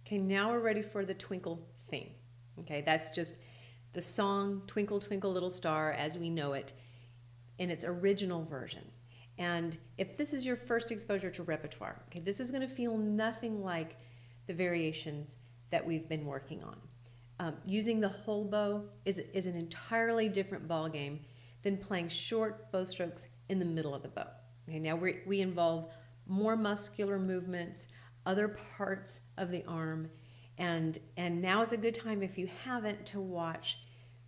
Okay, now we're ready for the twinkle theme. Okay, that's just the song Twinkle Twinkle Little Star as we know it in its original version. And if this is your first exposure to repertoire, okay, this is going to feel nothing like the variations that we've been working on. Using the whole bow is an entirely different ball game than playing short bow strokes in the middle of the bow. Okay, now we involve more muscular movements, other parts of the arm, and now is a good time, if you haven't, to watch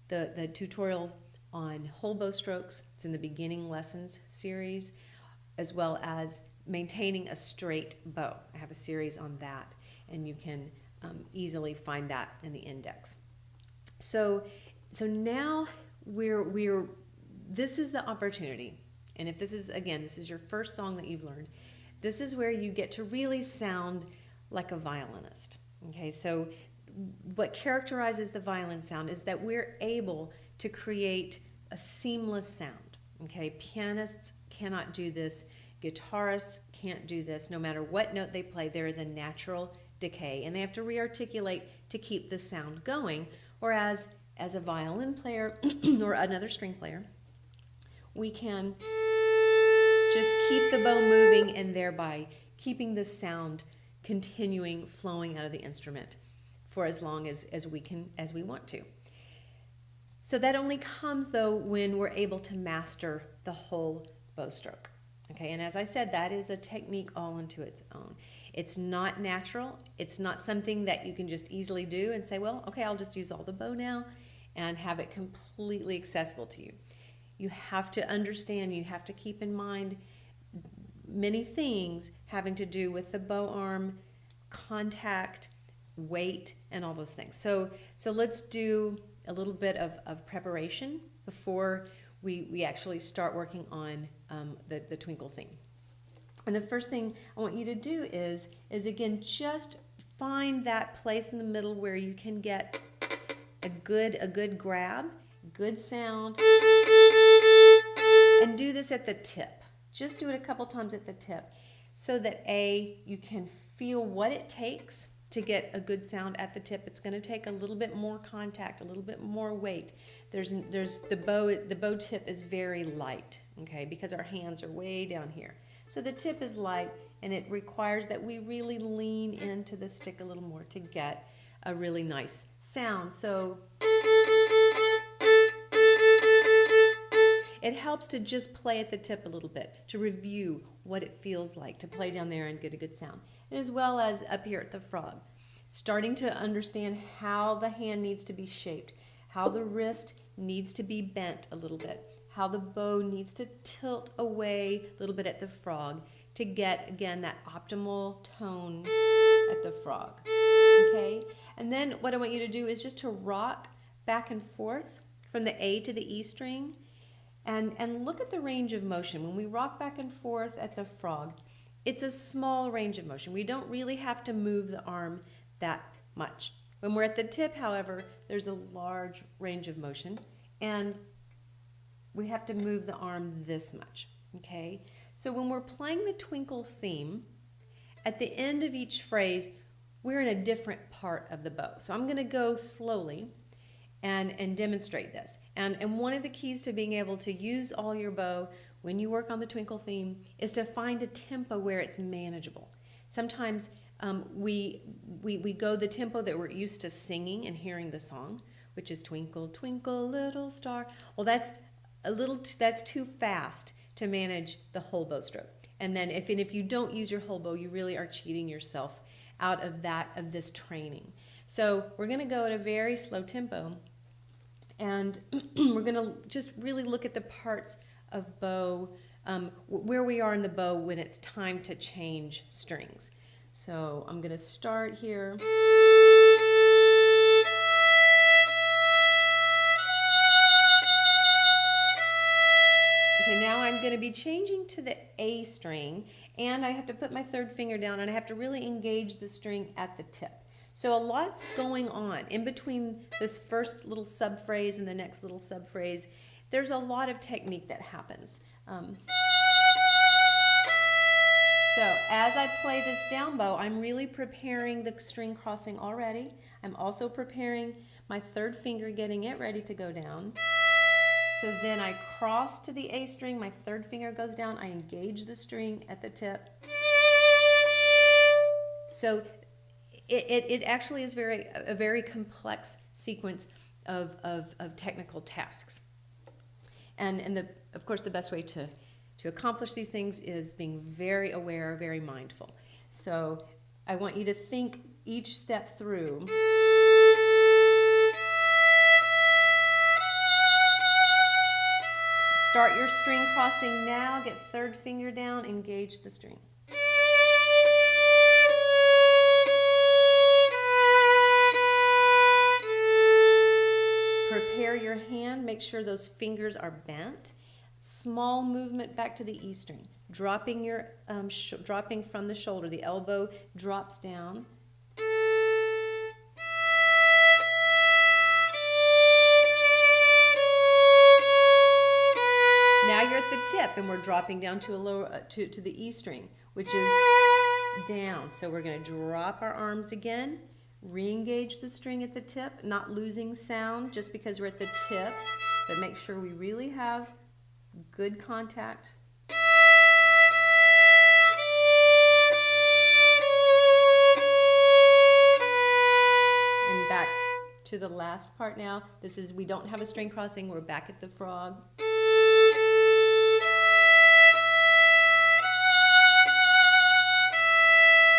the tutorial on whole bow strokes. It's in the beginning lessons series, as well as maintaining a straight bow. I have a series on that, and you can easily find that in the index. So now this is the opportunity, and if this is your first song that you've learned, this is where you get to really sound like a violinist. Okay, so what characterizes the violin sound is that we're able to create a seamless sound. Okay, pianists cannot do this, guitarists can't do this. No matter what note they play, there is a natural decay, and they have to re-articulate to keep the sound going. Whereas as a violin player or another string player, we can just keep the bow moving and thereby keeping the sound continuing flowing out of the instrument for as long as we want to. So that only comes though when we're able to master the whole bow stroke. Okay, and as I said, that is a technique all into its own. It's not natural. It's not something that you can just easily do and say, well, okay, I'll just use all the bow now and have it completely accessible to you. You have to understand, you have to keep in mind many things having to do with the bow arm, contact, weight, and all those things. So let's do a little bit of preparation before we actually start working on the twinkle theme. And the first thing I want you to do is again, just find that place in the middle where you can get a good grab, good sound, and do this at the tip. Just do it a couple times at the tip so that you can feel what it takes to get a good sound at the tip. It's going to take a little bit more contact, a little bit more weight. There's the bow tip is very light, okay, because our hands are way down here. So the tip is light, and it requires that we really lean into the stick a little more to get a really nice sound. So it helps to just play at the tip a little bit, to review what it feels like to play down there and get a good sound, as well as up here at the frog. Starting to understand how the hand needs to be shaped, how the wrist needs to be bent a little bit, how the bow needs to tilt away a little bit at the frog to get, again, that optimal tone at the frog. Okay? And then what I want you to do is just to rock back and forth from the A to the E string. And look at the range of motion. When we rock back and forth at the frog, it's a small range of motion. We don't really have to move the arm that much. When we're at the tip, however, there's a large range of motion, and we have to move the arm this much, okay? So when we're playing the twinkle theme, at the end of each phrase, we're in a different part of the bow. So I'm going to go slowly and demonstrate this. And one of the keys to being able to use all your bow when you work on the twinkle theme is to find a tempo where it's manageable. Sometimes we go the tempo that we're used to singing and hearing the song, which is twinkle, twinkle, little star. Well, that's that's too fast to manage the whole bow stroke. And then if you don't use your whole bow, you really are cheating yourself out of this training. So we're going to go at a very slow tempo, and we're going to just really look at the parts of bow, where we are in the bow when it's time to change strings. So I'm going to start here. Okay, now I'm going to be changing to the A string, and I have to put my third finger down, and I have to really engage the string at the tip. So a lot's going on in between this first little subphrase and the next little subphrase. There's a lot of technique that happens. So as I play this down bow, I'm really preparing the string crossing already. I'm also preparing my third finger, getting it ready to go down. So then I cross to the A string, my third finger goes down, I engage the string at the tip. So it actually is a very complex sequence of technical tasks. And of course the best way to accomplish these things is being very aware, very mindful. So I want you to think each step through. Start your string crossing now, get third finger down, engage the string. Prepare your hand, make sure those fingers are bent. Small movement back to the E string, dropping your dropping from the shoulder. The elbow drops down. Now you're at the tip, and we're dropping down to a lower to the E string, which is down. So we're going to drop our arms again, re-engage the string at the tip, not losing sound just because we're at the tip, but make sure we really have good contact. And back to the last part now. This is, we don't have a string crossing, we're back at the frog.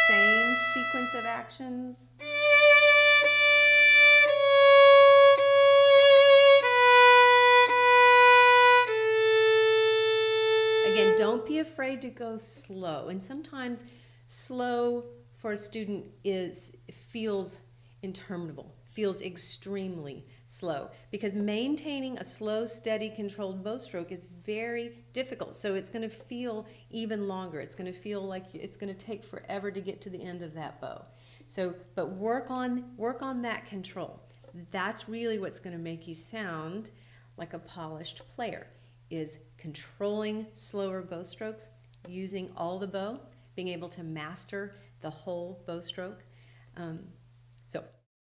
Same sequence of actions. Again, don't be afraid to go slow. And sometimes slow for a student feels interminable, feels extremely slow, because maintaining a slow, steady, controlled bow stroke is very difficult. So it's going to feel even longer. It's going to feel like it's going to take forever to get to the end of that bow. So, but work on that control. That's really what's going to make you sound like a polished player, is controlling slower bow strokes, using all the bow, being able to master the whole bow stroke.